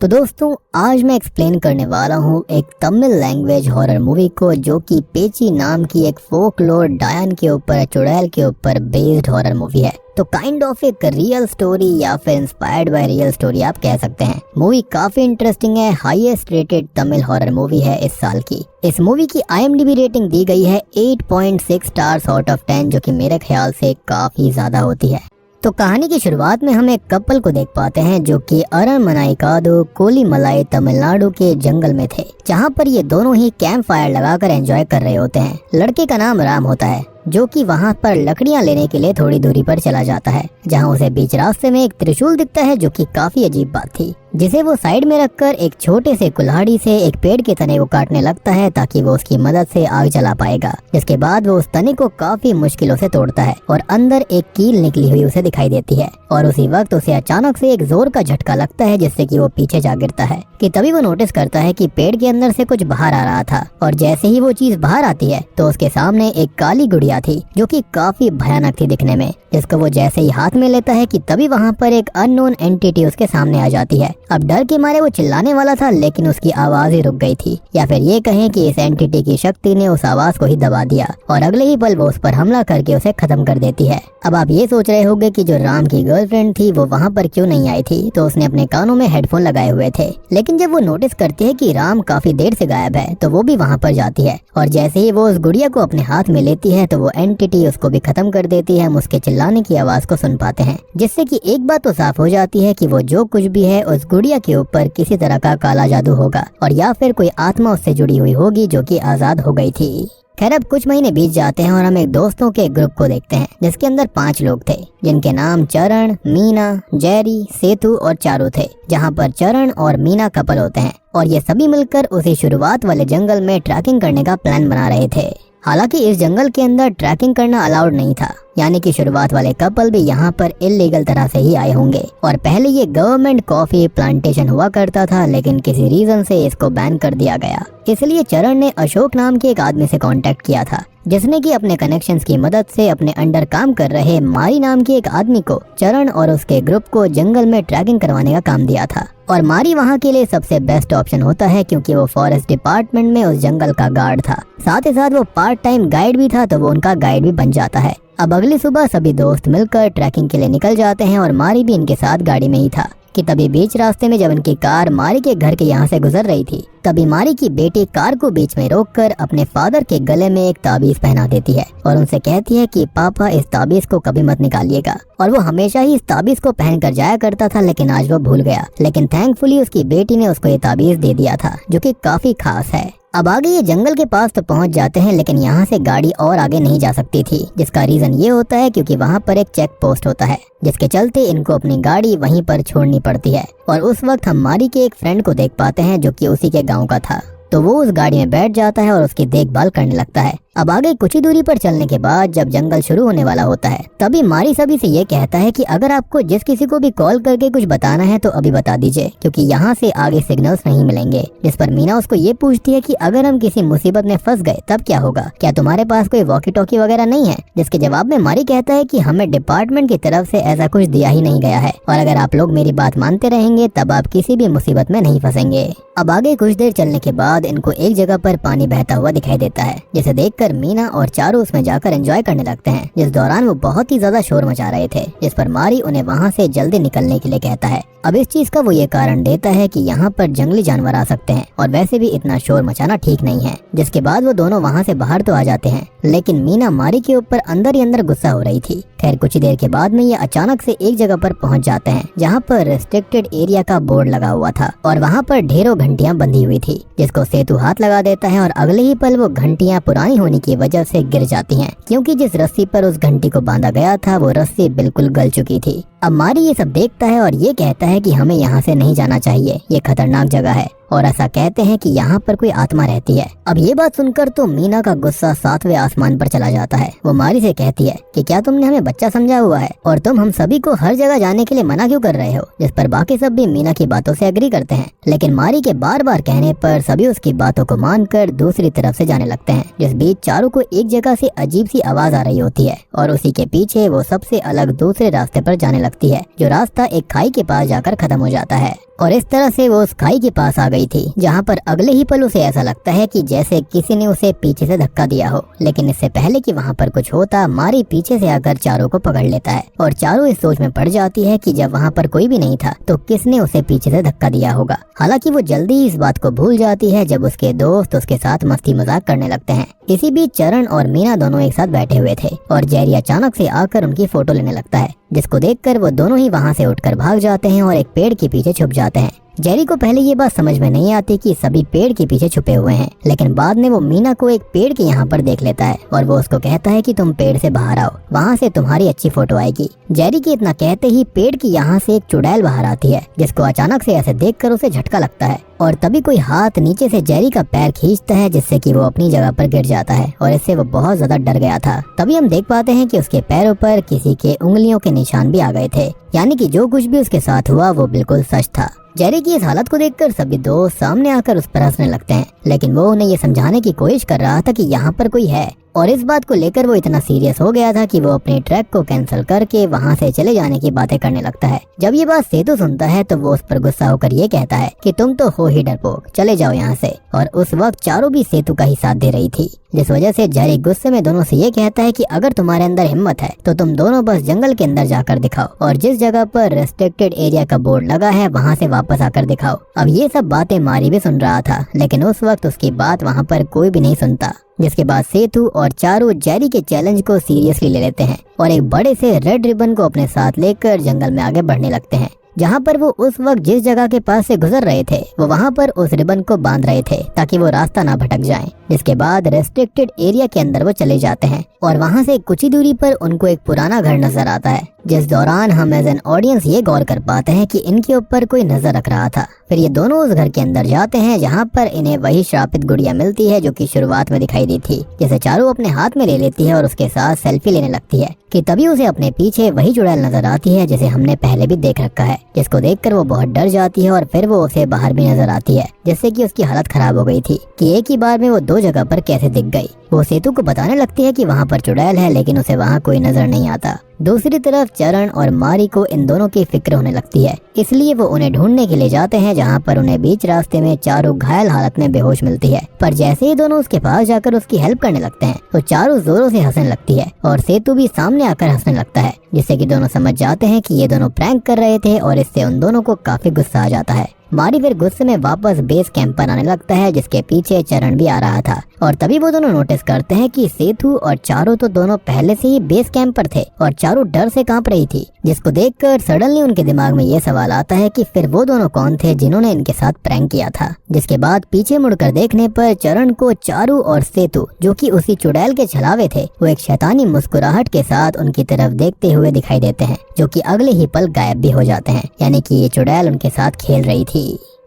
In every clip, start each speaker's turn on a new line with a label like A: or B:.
A: तो दोस्तों आज मैं एक्सप्लेन करने वाला हूँ एक तमिल लैंग्वेज हॉरर मूवी को जो कि पेची नाम की एक फोकलोर डायन के ऊपर चुड़ैल के ऊपर बेस्ड हॉरर मूवी है। तो काइंड ऑफ एक रियल स्टोरी या फिर इंस्पायर्ड बाय रियल स्टोरी आप कह सकते हैं। मूवी काफी इंटरेस्टिंग है, highest rated Tamil horror movie है इस साल की। इस मूवी की IMDb रेटिंग दी गई है 8.6 स्टार्स आउट ऑफ 10 जो कि मेरे ख्याल से काफी ज्यादा होती है। तो कहानी की शुरुआत में हम एक कपल को देख पाते हैं जो कि अरनमनाइकादु कोलीमलाई तमिलनाडु के जंगल में थे, जहां पर ये दोनों ही कैंप फायर लगाकर एंजॉय कर रहे होते हैं। लड़के का नाम राम होता है जो कि वहां पर लकड़ियां लेने के लिए थोड़ी दूरी पर चला जाता है, जहां उसे बीच रास्ते में एक त्रिशूल दिखता है जो कि काफी अजीब बात थी, जिसे वो साइड में रखकर एक छोटे से कुल्हाड़ी से एक पेड़ के तने को काटने लगता है ताकि वो उसकी मदद से आग जला पाएगा। जिसके बाद वो उस तने को काफी मुश्किलों से तोड़ता है और अंदर एक कील निकली हुई उसे दिखाई देती है और उसी वक्त उसे अचानक से एक जोर का झटका लगता है जिससे कि वो पीछे जा गिरता है। कि तभी वो नोटिस करता है कि पेड़ के अंदर से कुछ बाहर आ रहा था और जैसे ही वो चीज बाहर आती है तो उसके सामने एक काली गुड़िया थी जो कि काफी भयानक थी दिखने में, जिसको वो जैसे ही हाथ में लेता है कि तभी वहाँ पर एक अननोन एंटिटी उसके सामने आ जाती है। अब डर के मारे वो चिल्लाने वाला था लेकिन उसकी आवाज ही रुक गई थी, या फिर ये कहें कि इस एंटिटी की शक्ति ने उस आवाज को ही दबा दिया और अगले ही पल वो उस पर हमला करके उसे खत्म कर देती है। अब आप ये सोच रहे होंगे कि जो राम की गर्लफ्रेंड थी वो वहाँ पर क्यों नहीं आई थी, तो उसने अपने कानों में हेडफोन लगाए हुए थे। लेकिन जब वो नोटिस करती है कि राम काफी देर से गायब है तो वो भी वहाँ पर जाती है और जैसे ही वो उस गुड़िया को अपने हाथ में लेती है तो वो एंटिटी उसको भी खत्म कर देती है। हम उसके चिल्लाने की आवाज को सुन पाते हैं, जिससे कि एक बात तो साफ हो जाती है कि वो जो कुछ भी है उस गुड़िया के ऊपर किसी तरह का काला जादू होगा और या फिर कोई आत्मा उससे जुड़ी हुई होगी जो कि आजाद हो गई थी। खैर अब कुछ महीने बीत जाते हैं और हम एक दोस्तों के ग्रुप को देखते हैं जिसके अंदर 5 लोग थे, जिनके नाम चरण, मीना, जेरी, सेतु और चारू थे। जहां पर चरण और मीना कपल होते हैं और ये सभी मिलकर उसी शुरुआत वाले जंगल में ट्रैकिंग करने का प्लान बना रहे थे। हालांकि इस जंगल के अंदर ट्रैकिंग करना अलाउड नहीं था, यानी कि शुरुआत वाले कपल भी यहाँ पर इलीगल तरह से ही आए होंगे। और पहले ये गवर्नमेंट कॉफी प्लांटेशन हुआ करता था लेकिन किसी रीजन से इसको बैन कर दिया गया। इसलिए चरण ने अशोक नाम के एक आदमी से कांटेक्ट किया था, जिसने कि अपने कनेक्शंस की मदद से अपने अंडर काम कर रहे मारी नाम के एक आदमी को चरण और उसके ग्रुप को जंगल में ट्रैकिंग करवाने का काम दिया था। और मारी वहाँ के लिए सबसे बेस्ट ऑप्शन होता है क्योंकि वो फॉरेस्ट डिपार्टमेंट में उस जंगल का गार्ड था, साथ ही साथ वो पार्ट टाइम गाइड भी था, तो वो उनका गाइड भी बन जाता है। अब अगली सुबह सभी दोस्त मिलकर ट्रैकिंग के लिए निकल जाते हैं और मारी भी इनके साथ गाड़ी में ही था कि तभी बीच रास्ते में जब उनकी कार मारी के घर के यहाँ से गुजर रही थी तभी मारी की बेटी कार को बीच में रोककर अपने फादर के गले में एक ताबीज पहना देती है और उनसे कहती है कि पापा इस ताबीज को कभी मत निकालिएगा। और वो हमेशा ही इस ताबीज को पहन कर जाया करता था लेकिन आज वो भूल गया, लेकिन थैंकफुली उसकी बेटी ने उसको ये ताबीज दे दिया था जो कि काफी खास है। अब आगे ये जंगल के पास तो पहुंच जाते हैं लेकिन यहाँ से गाड़ी और आगे नहीं जा सकती थी, जिसका रीजन ये होता है क्योंकि वहाँ पर एक चेक पोस्ट होता है, जिसके चलते इनको अपनी गाड़ी वहीं पर छोड़नी पड़ती है। और उस वक्त हम मारी के एक फ्रेंड को देख पाते हैं जो कि उसी के गाँव का था, तो वो उस गाड़ी में बैठ जाता है और उसकी देखभाल करने लगता है। अब आगे कुछ ही दूरी पर चलने के बाद जब जंगल शुरू होने वाला होता है तभी मारी सभी से ये कहता है कि अगर आपको जिस किसी को भी कॉल करके कुछ बताना है तो अभी बता दीजिए क्योंकि यहाँ से आगे सिग्नल्स नहीं मिलेंगे। जिस पर मीना उसको ये पूछती है कि अगर हम किसी मुसीबत में फंस गए तब क्या होगा, क्या तुम्हारे पास कोई वॉकी टॉकी वगैरह नहीं है? जिसके जवाब में मारी कहता है कि हमें डिपार्टमेंट की तरफ से ऐसा कुछ दिया ही नहीं गया है और अगर आप लोग मेरी बात मानते रहेंगे तब आप किसी भी मुसीबत में नहीं फंसेंगे। अब आगे कुछ देर चलने के बाद इनको एक जगह पर पानी बहता हुआ दिखाई देता है, जिसे देखकर मीना और चारू उसमें जाकर एंजॉय करने लगते हैं, जिस दौरान वो बहुत ही ज्यादा शोर मचा रहे थे, जिस पर मारी उन्हें वहाँ से जल्दी निकलने के लिए कहता है। अब इस चीज का वो ये कारण देता है कि यहाँ पर जंगली जानवर आ सकते हैं और वैसे भी इतना शोर मचाना ठीक नहीं है। जिसके बाद वो दोनों वहाँ से बाहर तो आ जाते हैं लेकिन मीना मारी के ऊपर अंदर ही अंदर गुस्सा हो रही थी। खैर कुछ ही देर के बाद में ये अचानक से एक जगह पर पहुंच जाते हैं जहाँ पर रेस्ट्रिक्टेड एरिया का बोर्ड लगा हुआ था और वहाँ पर ढेरों घंटियां बंधी हुई थी, जिसको सेतु हाथ लगा देता है और अगले ही पल वो घंटियां पुरानी होने की वजह से गिर जाती हैं क्योंकि जिस रस्सी पर उस घंटी को बांधा गया था वो रस्सी बिल्कुल गल चुकी थी। अब मारी ये सब देखता है और ये कहता है कि हमें यहाँ से नहीं जाना चाहिए, ये खतरनाक जगह है और ऐसा कहते हैं कि यहाँ पर कोई आत्मा रहती है। अब ये बात सुनकर तो मीना का गुस्सा 7वें आसमान पर चला जाता है। वो मारी से कहती है कि क्या तुमने हमें बच्चा समझा हुआ है और तुम हम सभी को हर जगह जाने के लिए मना क्यों कर रहे हो? जिस पर बाकी सब भी मीना की बातों से एग्री करते हैं, लेकिन मारी के बार बार कहने पर सभी उसकी बातों को मानकर दूसरी तरफ से जाने लगते हैं। जिस बीच चारू को एक जगह से अजीब सी आवाज आ रही होती है और उसी के पीछे वो सबसे अलग दूसरे रास्ते पर जाने लगती है, जो रास्ता एक खाई के पास जाकर खत्म हो जाता है। और इस तरह से वो उस खाई के पास आ गई थी जहाँ पर अगले ही पल उसे ऐसा लगता है कि जैसे किसी ने उसे पीछे से धक्का दिया हो। लेकिन इससे पहले कि वहाँ पर कुछ होता, मारी पीछे से आकर चारू को पकड़ लेता है और चारू इस सोच में पड़ जाती है कि जब वहाँ पर कोई भी नहीं था तो किसने उसे पीछे से धक्का दिया होगा। हालांकि वो जल्दी ही इस बात को भूल जाती है जब उसके दोस्त उसके साथ मस्ती मजाक करने लगते हैं। इसी बीच चरण और मीना दोनों एक साथ बैठे हुए थे और जेरी अचानक से आकर उनकी फोटो लेने लगता है, जिसको देखकर वो दोनों ही वहाँ से उठकर भाग जाते हैं और एक पेड़ के पीछे छुप जाते हैं। जेरी को पहले ये बात समझ में नहीं आती कि सभी पेड़ के पीछे छुपे हुए हैं, लेकिन बाद में वो मीना को एक पेड़ के यहाँ पर देख लेता है और वो उसको कहता है कि तुम पेड़ से बाहर आओ, वहाँ से तुम्हारी अच्छी फोटो आएगी। जेरी के इतना कहते ही पेड़ की यहाँ से एक चुड़ैल बाहर आती है, जिसको अचानक से ऐसे देखकर उसे झटका लगता है और तभी कोई हाथ नीचे से जेरी का पैर खींचता है, जिससे कि वो अपनी जगह पर गिर जाता है और इससे वो बहुत ज्यादा डर गया था। तभी हम देख पाते हैं कि उसके पैरों पर किसी के उंगलियों के निशान भी आ गए थे, यानी कि जो कुछ भी उसके साथ हुआ वो बिल्कुल सच था। जेरी की इस हालत को देखकर सभी दोस्त सामने आकर उस पर हंसने लगते हैं, लेकिन वो उन्हें ये समझाने की कोशिश कर रहा था कि यहाँ पर कोई है और इस बात को लेकर वो इतना सीरियस हो गया था कि वो अपने ट्रैक को कैंसिल करके वहाँ से चले जाने की बातें करने लगता है। जब ये बात सेतु सुनता है तो वो उस पर गुस्सा होकर ये कहता है कि तुम तो हो ही डरपोक, चले जाओ यहाँ से। और उस वक्त चारू भी सेतु का ही साथ दे रही थी, जिस वजह से जेरी गुस्से में दोनों से ये कहता है कि अगर तुम्हारे अंदर हिम्मत है तो तुम दोनों बस जंगल के अंदर जाकर दिखाओ और जिस जगह पर रेस्ट्रिक्टेड एरिया का बोर्ड लगा है वहाँ से वापस आकर दिखाओ। अब ये सब बातें मारी भी सुन रहा था, लेकिन उस वक्त उसकी बात वहाँ पर कोई भी नहीं सुनता। जिसके बाद सेतु और चारू जेरी के चैलेंज को सीरियसली ले लेते हैं और एक बड़े से रेड रिबन को अपने साथ लेकर जंगल में आगे बढ़ने लगते हैं। जहाँ पर वो उस वक्त जिस जगह के पास से गुजर रहे थे वो वहाँ पर उस रिबन को बांध रहे थे ताकि वो रास्ता ना भटक जाए। जिसके बाद रेस्ट्रिक्टेड एरिया के अंदर वो चले जाते हैं और वहाँ से कुछ ही दूरी पर उनको एक पुराना घर नजर आता है, जिस दौरान हम एज एन ऑडियंस ये गौर कर पाते हैं कि इनके ऊपर कोई नजर रख रहा था। फिर ये दोनों उस घर के अंदर जाते हैं जहाँ पर इन्हें वही श्रापित गुड़िया मिलती है जो कि शुरुआत में दिखाई दी थी, जिसे चारू अपने हाथ में ले लेती है और उसके साथ सेल्फी लेने लगती है कि तभी उसे अपने पीछे वही चुड़ैल नजर आती है जिसे हमने पहले भी देख रखा है, जिसको देखकर वो बहुत डर जाती है और फिर वो उसे बाहर भी नजर आती है, जिससे कि उसकी हालत खराब हो गई थी कि एक ही बार में वो दो जगह पर कैसे दिख गई। वो सेतु को बताने लगती है कि वहाँ पर चुड़ैल है, लेकिन उसे वहाँ कोई नजर नहीं आता। दूसरी तरफ चरण और मारी को इन दोनों की फिक्र होने लगती है, इसलिए वो उन्हें ढूंढने के लिए जाते हैं, जहाँ पर उन्हें बीच रास्ते में चारू घायल हालत में बेहोश मिलती है। पर जैसे ही दोनों उसके पास जाकर उसकी हेल्प करने लगते हैं तो चारू जोरों से हंसने लगती है और सेतु भी सामने आकर हंसने लगता है, जिससे कि दोनों समझ जाते हैं कि ये दोनों प्रैंक कर रहे थे और इससे उन दोनों को काफी गुस्सा आ जाता है। मारी फिर गुस्से में वापस बेस कैंप पर आने लगता है, जिसके पीछे चरण भी आ रहा था और तभी वो दोनों नोटिस करते हैं कि सेतु और चारू तो दोनों पहले से ही बेस कैंप पर थे और चारू डर से कांप रही थी, जिसको देखकर सडनली उनके दिमाग में ये सवाल आता है कि फिर वो दोनों कौन थे जिन्होंने इनके साथ प्रैंक किया था। जिसके बाद पीछे मुड़कर देखने पर चरण को चारू और सेतु, जो कि उसी चुड़ैल के छलावे थे, वो एक शैतानी मुस्कुराहट के साथ उनकी तरफ देखते हुए दिखाई देते हैं, जो कि अगले ही पल गायब भी हो जाते हैं, यानी कि ये चुड़ैल उनके साथ खेल रही थी।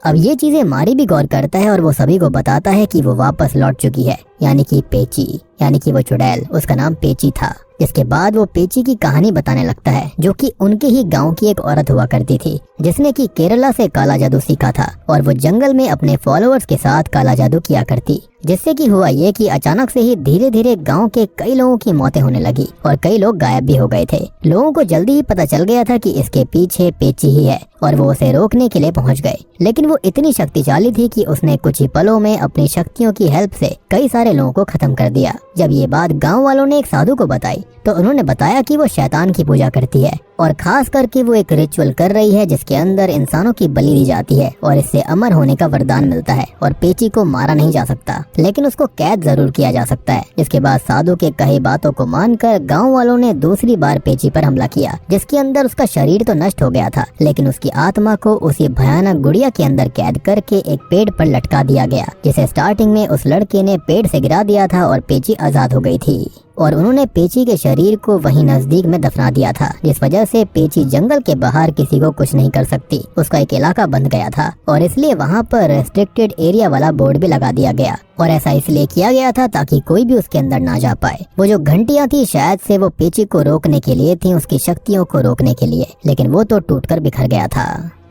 A: अब ये चीजें मारी भी गौर करता है और वो सभी को बताता है कि वो वापस लौट चुकी है, यानी कि पेची, यानी कि वो चुड़ैल, उसका नाम पेची था। इसके बाद वो पेची की कहानी बताने लगता है, जो कि उनके ही गांव की एक औरत हुआ करती थी, जिसने कि केरला से काला जादू सीखा था और वो जंगल में अपने फॉलोअर्स के साथ काला जादू किया करती, जिससे कि हुआ ये कि अचानक से ही धीरे धीरे गांव के कई लोगों की मौतें होने लगी और कई लोग गायब भी हो गए थे। लोगों को जल्दी ही पता चल गया था कि इसके पीछे पेची ही है और वो उसे रोकने के लिए पहुंच गए, लेकिन वो इतनी शक्तिशाली थी कि उसने कुछ ही पलों में अपनी शक्तियों की हेल्प से कई सारे लोगों को खत्म कर दिया। जब ये बात गांव वालों ने एक साधु को बताई तो उन्होंने बताया कि वो शैतान की पूजा करती है और खास करके वो एक रिचुअल कर रही है जिसके अंदर इंसानों की बलि दी जाती है और इससे अमर होने का वरदान मिलता है और पेची को मारा नहीं जा सकता, लेकिन उसको कैद जरूर किया जा सकता है। जिसके बाद साधु के कही बातों को मानकर गांव वालों ने दूसरी बार पेची पर हमला किया, जिसके अंदर उसका शरीर तो नष्ट हो गया था, लेकिन उसकी आत्मा को उसी भयानक गुड़िया के अंदर कैद करके एक पेड़ पर लटका दिया गया, जिसे स्टार्टिंग में उस लड़के ने पेड़ से गिरा दिया था और पेची आजाद हो गई थी और उन्होंने पेची के शरीर को वहीं नजदीक में दफना दिया था, जिस वजह से पेची जंगल के बाहर किसी को कुछ नहीं कर सकती। उसका एक इलाका बंद गया था और इसलिए वहाँ पर रेस्ट्रिक्टेड एरिया वाला बोर्ड भी लगा दिया गया और ऐसा इसलिए किया गया था ताकि कोई भी उसके अंदर ना जा पाए। वो जो घंटियां थी शायद से वो पेची को रोकने के लिए थी, उसकी शक्तियों को रोकने के लिए, लेकिन वो तो टूटकर बिखर गया था।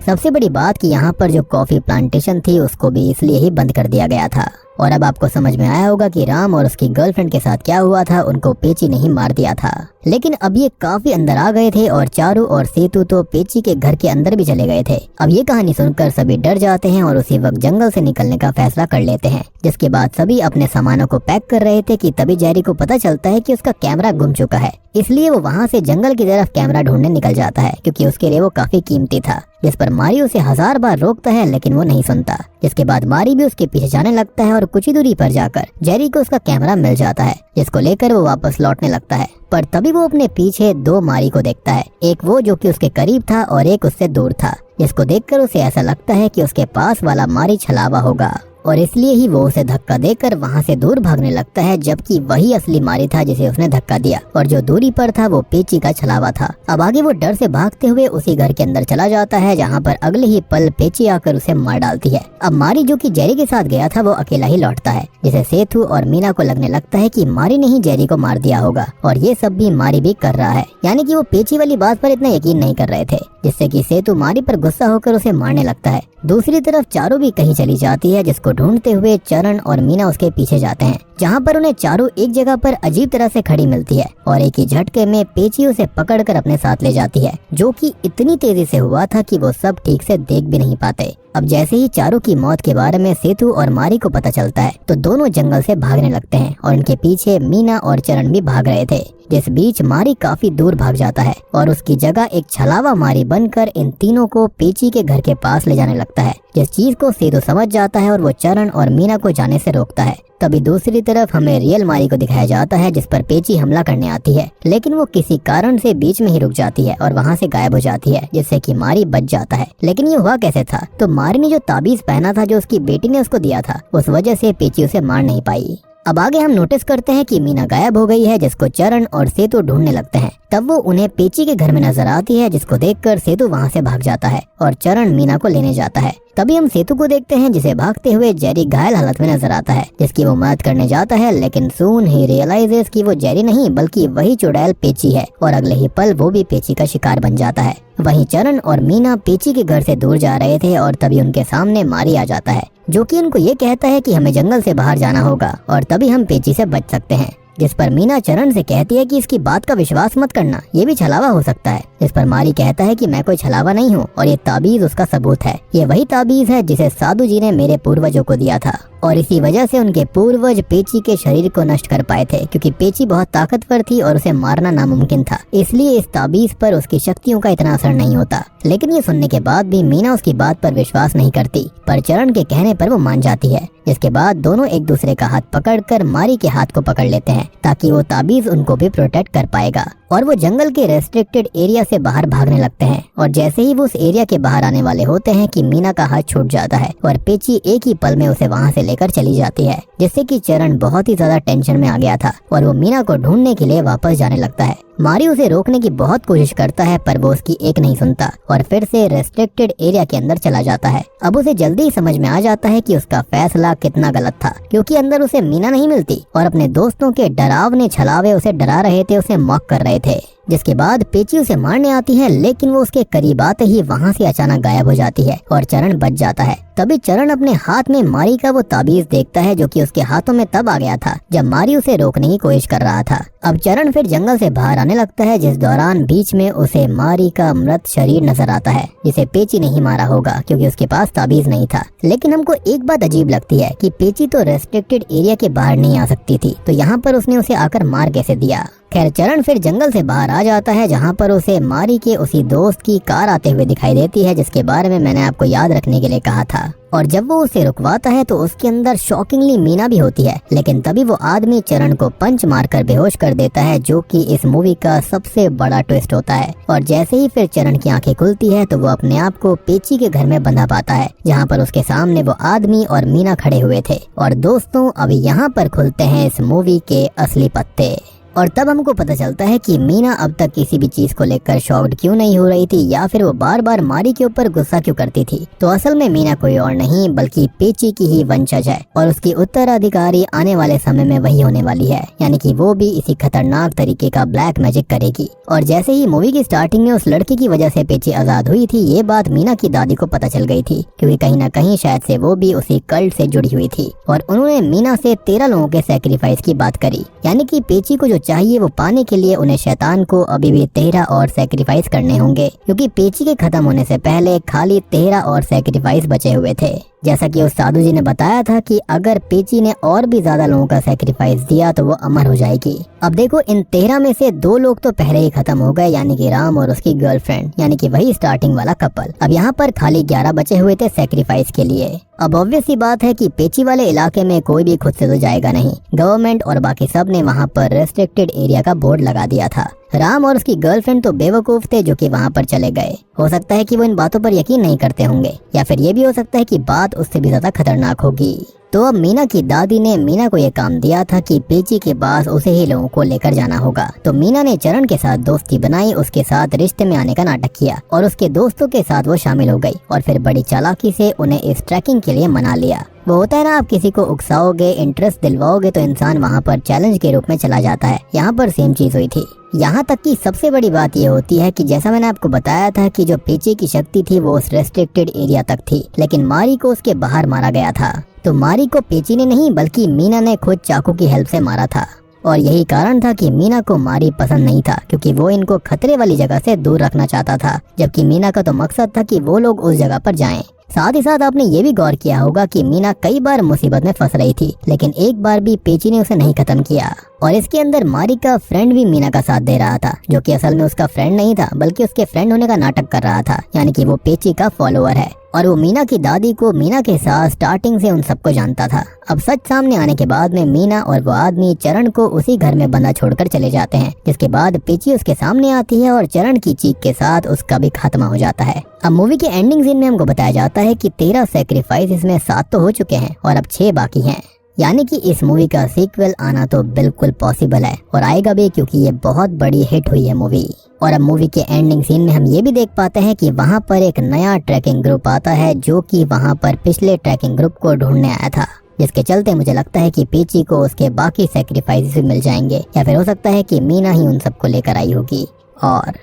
A: सबसे बड़ी बात कि यहाँ पर जो कॉफी प्लांटेशन थी उसको भी इसलिए ही बंद कर दिया गया था। और अब आपको समझ में आया होगा कि राम और उसकी गर्लफ्रेंड के साथ क्या हुआ था, उनको पेची ने ही मार दिया था। लेकिन अब ये काफी अंदर आ गए थे और चारू और सेतु तो पेची के घर के अंदर भी चले गए थे। अब ये कहानी सुनकर सभी डर जाते हैं और उसी वक्त जंगल से निकलने का फैसला कर लेते हैं। जिसके बाद सभी अपने सामानों को पैक कर रहे थे कि तभी जेरी को पता चलता है कि उसका कैमरा गुम चुका है। इसलिए वो वहाँ से जंगल की तरफ कैमरा ढूंढने निकल जाता है, क्योंकि उसके लिए वो काफी कीमती था। जिस पर मारी उसे 1000 बार रोकता है लेकिन वो नहीं सुनता। जिसके बाद मारी भी उसके पीछे जाने लगता है और कुछ ही दूरी पर जाकर जेरी को उसका कैमरा मिल जाता है, जिसको लेकर वो वापस लौटने लगता है। पर तभी वो अपने पीछे 2 मारी को देखता है, एक वो जो कि उसके करीब था और एक उससे दूर था, जिसको देखकर उसे ऐसा लगता है कि उसके पास वाला मारी छलावा होगा और इसलिए ही वो उसे धक्का देकर वहाँ से दूर भागने लगता है, जबकि वही असली मारी था जिसे उसने धक्का दिया और जो दूरी पर था वो पेची का छलावा था। अब आगे वो डर से भागते हुए उसी घर के अंदर चला जाता है, जहाँ पर अगले ही पल पेची आकर उसे मार डालती है। अब मारी जो कि जेरी के साथ गया था वो अकेला ही लौटता है, जिसे सेतु और मीना को लगने लगता है कि मारी ने ही जेरी को मार दिया होगा और ये सब भी मारी भी कर रहा है। यानी कि वो पेची वाली बात पर इतना यकीन नहीं कर रहे थे, जिससे कि सेतु मारी पर गुस्सा होकर उसे मारने लगता है। दूसरी तरफ चारू भी कहीं चली जाती है, जिसको ढूंढते हुए चरण और मीना उसके पीछे जाते हैं, जहाँ पर उन्हें चारू एक जगह पर अजीब तरह से खड़ी मिलती है और एक ही झटके में पेची उसे पकड़कर अपने साथ ले जाती है, जो कि इतनी तेजी से हुआ था कि वो सब ठीक से देख भी नहीं पाते। अब जैसे ही चारू की मौत के बारे में सेतु और मारी को पता चलता है तो दोनों जंगल से भागने लगते हैं और उनके पीछे मीना और चरण भी भाग रहे थे। जिस बीच मारी काफी दूर भाग जाता है और उसकी जगह एक छलावा मारी बनकर इन तीनों को पेची के घर के पास ले जाने लगता है, जिस चीज को सेतु समझ जाता है और वो चरण और मीना को जाने से रोकता है। तभी दूसरी तरफ हमें रियल मारी को दिखाया जाता है, जिस पर पेची हमला करने आती है, लेकिन वो किसी कारण से बीच में ही रुक जाती है और वहाँ से गायब हो जाती है, जिससे कि मारी बच जाता है। लेकिन ये हुआ कैसे था? तो मारी ने जो ताबीज पहना था जो उसकी बेटी ने उसको दिया था, उस वजह से पेची उसे मार नहीं पाई। अब आगे हम नोटिस करते हैं कि मीना गायब हो गई है, जिसको चरण और सेतु ढूंढने लगते हैं। तब वो उन्हें पेची के घर में नजर आती है, जिसको देखकर सेतु वहाँ से भाग जाता है और चरण मीना को लेने जाता है। तभी हम सेतु को देखते हैं, जिसे भागते हुए जेरी घायल हालत में नजर आता है, जिसकी वो मदद करने जाता है, लेकिन सून ही रियलाइजेस कि वो जेरी नहीं बल्कि वही चुड़ैल पेची है और अगले ही पल वो भी पेची का शिकार बन जाता है। वहीं चरण और मीना पेची के घर से दूर जा रहे थे और तभी उनके सामने मारी आ जाता है, जो कि उनको ये कहता है कि हमें जंगल से बाहर जाना होगा और तभी हम पेची से बच सकते हैं। जिस पर मीना चरण से कहती है कि इसकी बात का विश्वास मत करना, ये भी छलावा हो सकता है। इस पर मारी कहता है कि मैं कोई छलावा नहीं हूँ और ये ताबीज उसका सबूत है। ये वही ताबीज है जिसे साधु जी ने मेरे पूर्वजों को दिया था और इसी वजह से उनके पूर्वज पेची के शरीर को नष्ट कर पाए थे, क्योंकि पेची बहुत ताकतवर थी और उसे मारना नामुमकिन था। इसलिए इस ताबीज पर उसकी शक्तियों का इतना असर नहीं होता। लेकिन ये सुनने के बाद भी मीना उसकी बात पर विश्वास नहीं करती, पर चरण के कहने पर वो मान जाती है। जिसके बाद दोनों एक दूसरे का हाथ पकड़कर मारी के हाथ को पकड़ लेते हैं, ताकि वो ताबीज उनको भी प्रोटेक्ट कर पाएगा। और वो जंगल के रेस्ट्रिक्टेड एरिया से बाहर भागने लगते हैं और जैसे ही वो उस एरिया के बाहर आने वाले होते हैं कि मीना का हाथ छूट जाता है और पेची एक ही पल में उसे वहाँ से लेकर चली जाती है, जिससे कि चरण बहुत ही ज्यादा टेंशन में आ गया था और वो मीना को ढूंढने के लिए वापस जाने लगता है। मारी उसे रोकने की बहुत कोशिश करता है, पर वो उसकी एक नहीं सुनता और फिर से रेस्ट्रिक्टेड एरिया के अंदर चला जाता है। अब उसे जल्दी ही समझ में आ जाता है कि उसका फैसला कितना गलत था, क्योंकि अंदर उसे मीना नहीं मिलती और अपने दोस्तों के डरावने छलावे उसे डरा रहे थे, उसे मॉक कर रहे थे। जिसके बाद पेची उसे मारने आती है, लेकिन वो उसके करीब आते ही वहाँ से अचानक गायब हो जाती है और चरण बच जाता है। तभी चरण अपने हाथ में मारी का वो ताबीज देखता है, जो कि उसके हाथों में तब आ गया था जब मारी उसे रोकने की कोशिश कर रहा था। अब चरण फिर जंगल से बाहर आने लगता है, जिस दौरान बीच में उसे मारी का मृत शरीर नजर आता है, जिसे पेची नहीं मारा होगा क्योंकि उसके पास ताबीज नहीं था। लेकिन हमको एक बात अजीब लगती है कि पेची तो रेस्ट्रिक्टेड एरिया के बाहर नहीं आ सकती थी, तो यहाँ पर उसने उसे आकर मार कैसे दिया। खैर चरण फिर जंगल से बाहर आ जाता है, जहाँ पर उसे मारी के उसी दोस्त की कार आते हुए दिखाई देती है, जिसके बारे में मैंने आपको याद रखने के लिए कहा था। और जब वो उसे रुकवाता है तो उसके अंदर शॉकिंगली मीना भी होती है, लेकिन तभी वो आदमी चरण को पंच मारकर बेहोश कर देता है, जो कि इस मूवी का सबसे बड़ा ट्विस्ट होता है। और जैसे ही फिर चरण की आंखें खुलती है तो वो अपने आप को पेची के घर में बंधा पाता है, जहाँ पर उसके सामने वो आदमी और मीना खड़े हुए थे। और दोस्तों, अभी यहाँ पर खुलते हैं इस मूवी के असली पत्ते। और तब हमको पता चलता है कि मीना अब तक किसी भी चीज को लेकर शॉक्ड क्यों नहीं हो रही थी या फिर वो बार बार मारी के ऊपर गुस्सा क्यों करती थी। तो असल में मीना कोई और नहीं बल्कि पेची की ही वंशज है और उसकी उत्तराधिकारी आने वाले समय में वही होने वाली है, यानी कि वो भी इसी खतरनाक तरीके का ब्लैक मैजिक करेगी। और जैसे ही मूवी की स्टार्टिंग में उस लड़की की वजह से पेची आजाद हुई थी, ये बात मीना की दादी को पता चल गई थी, क्योंकि कहीं ना कहीं शायद से वो भी उसी कल्ट से जुड़ी हुई थी और उन्होंने मीना से 13 लोगों के सैक्रिफाइस की बात करी, यानी कि पेची को जो चाहिए वो पाने के लिए उन्हें शैतान को अभी भी 13 और सैक्रिफाइस करने होंगे, क्योंकि पेची के खत्म होने से पहले खाली 13 और सैक्रिफाइस बचे हुए थे। जैसा कि उस साधु जी ने बताया था कि अगर पेची ने और भी ज्यादा लोगों का सैक्रिफाइस दिया तो वो अमर हो जाएगी। अब देखो इन 13 में से 2 लोग तो पहले ही खत्म हो गए, यानी कि राम और उसकी गर्लफ्रेंड, यानी कि वही स्टार्टिंग वाला कपल। अब यहाँ पर खाली 11 बचे हुए थे सैक्रिफाइस के लिए। अब ऑब्वियस सी बात है कि पेची वाले इलाके में कोई भी खुद से तो जाएगा नहीं। गवर्नमेंट और बाकी सब ने वहाँ पर रेस्ट्रिक्टेड एरिया का बोर्ड लगा दिया था। राम और उसकी गर्लफ्रेंड तो बेवकूफ थे जो कि वहाँ पर चले गए। हो सकता है कि वो इन बातों पर यकीन नहीं करते होंगे, या फिर ये भी हो सकता है कि बात उससे भी ज्यादा खतरनाक होगी। तो अब मीना की दादी ने मीना को ये काम दिया था कि पेची के पास उसे ही लोगों को लेकर जाना होगा। तो मीना ने चरण के साथ दोस्ती बनाई, उसके साथ रिश्ते में आने का नाटक किया और उसके दोस्तों के साथ वो शामिल हो गई और फिर बड़ी चालाकी से उन्हें इस ट्रैकिंग के लिए मना लिया। वो होता है ना, आप किसी को उकसाओगे, इंटरेस्ट दिलवाओगे तो इंसान वहाँ पर चैलेंज के रूप में चला जाता है। यहाँ पर सेम चीज हुई थी। यहाँ तक कि सबसे बड़ी बात ये होती है कि जैसा मैंने आपको बताया था कि जो पेची की शक्ति थी वो उस रेस्ट्रिक्टेड एरिया तक थी, लेकिन मारी को उसके बाहर मारा गया था। तो मारी को पेची ने नहीं बल्कि मीना ने खुद चाकू की हेल्प से मारा था। और यही कारण था कि मीना को मारी पसंद नहीं था, क्योंकि वो इनको खतरे वाली जगह से दूर रखना चाहता था, जबकि मीना का तो मकसद था कि वो लोग उस जगह पर जाएं। साथ ही साथ आपने ये भी गौर किया होगा कि मीना कई बार मुसीबत में फंस रही थी, लेकिन एक बार भी पेची ने उसे नहीं खत्म किया। और इसके अंदर मारी का फ्रेंड भी मीना का साथ दे रहा था, जो कि असल में उसका फ्रेंड नहीं था बल्कि उसके फ्रेंड होने का नाटक कर रहा था, यानी कि वो पेची का फॉलोअर है। और वो मीना की दादी को मीना के साथ स्टार्टिंग से उन सबको जानता था। अब सच सामने आने के बाद में मीना और वो आदमी चरण को उसी घर में बंधा छोड़कर चले जाते हैं, जिसके बाद पेची उसके सामने आती है और चरण की चीख के साथ उसका भी खात्मा हो जाता है। अब मूवी के एंडिंग सीन में हमको बताया जाता है कि 13 सैक्रिफाइस इसमें 7 तो हो चुके हैं और अब 6 बाकी हैं, यानी कि इस मूवी का सीक्वल आना तो बिल्कुल पॉसिबल है और आएगा भी, क्योंकि ये बहुत बड़ी हिट हुई है मूवी। और अब मूवी के एंडिंग सीन में हम ये भी देख पाते हैं कि वहाँ पर एक नया ट्रैकिंग ग्रुप आता है, जो कि वहाँ पर पिछले ट्रैकिंग ग्रुप को ढूंढने आया था, जिसके चलते मुझे लगता है कि पेची को उसके बाकी सैक्रिफाइस भी मिल जाएंगे, या फिर हो सकता है कि मीना ही उन सबको लेकर आई होगी। और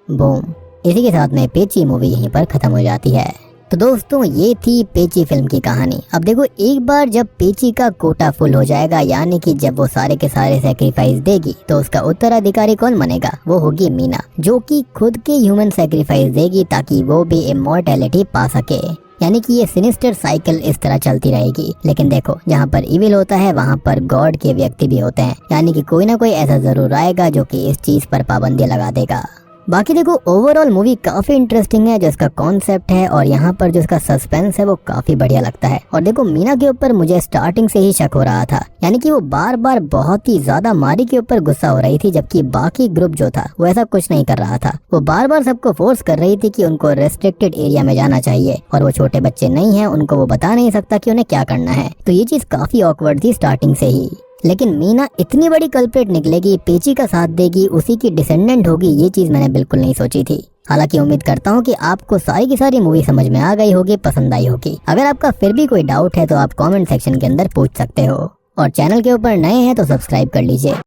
A: बूम, इसी के साथ में पेची मूवी यहीं पर खत्म हो जाती है। तो दोस्तों ये थी पेची फिल्म की कहानी। अब देखो, एक बार जब पेची का कोटा फुल हो जाएगा, यानी कि जब वो सारे के सारे सैक्रिफाइस देगी, तो उसका उत्तराधिकारी कौन बनेगा? वो होगी मीना, जो कि खुद के ह्यूमन सैक्रिफाइस देगी ताकि वो भी इमॉर्टैलिटी पा सके। यानी कि ये सिनिस्टर साइकिल इस तरह चलती रहेगी। लेकिन देखो, जहाँ पर इविल होता है वहाँ पर गॉड के व्यक्ति भी होते हैं, यानी कि कोई ना कोई ऐसा जरूर आएगा जो कि इस चीज पर पाबंदी लगा देगा। बाकी देखो, ओवरऑल मूवी काफी इंटरेस्टिंग है, जो इसका कॉन्सेप्ट है और यहाँ पर जो इसका सस्पेंस है वो काफी बढ़िया लगता है। और देखो, मीना के ऊपर मुझे स्टार्टिंग से ही शक हो रहा था, यानी कि वो बार बार बहुत ही ज्यादा मारी के ऊपर गुस्सा हो रही थी, जबकि बाकी ग्रुप जो था वो ऐसा कुछ नहीं कर रहा था। वो बार बार सबको फोर्स कर रही थी कि उनको रेस्ट्रिक्टेड एरिया में जाना चाहिए, और वो छोटे बच्चे नहीं है, उनको वो बता नहीं सकता कि उन्हें क्या करना है। तो ये चीज काफी ऑकवर्ड थी स्टार्टिंग से ही। लेकिन मीना इतनी बड़ी कल्प्रेट निकलेगी, पेची का साथ देगी, उसी की डिसेंडेंट होगी, ये चीज मैंने बिल्कुल नहीं सोची थी। हालांकि उम्मीद करता हूँ कि आपको सारी की सारी मूवी समझ में आ गई होगी, पसंद आई होगी। अगर आपका फिर भी कोई डाउट है तो आप कमेंट सेक्शन के अंदर पूछ सकते हो, और चैनल के ऊपर नए हैं तो सब्सक्राइब कर लीजिए।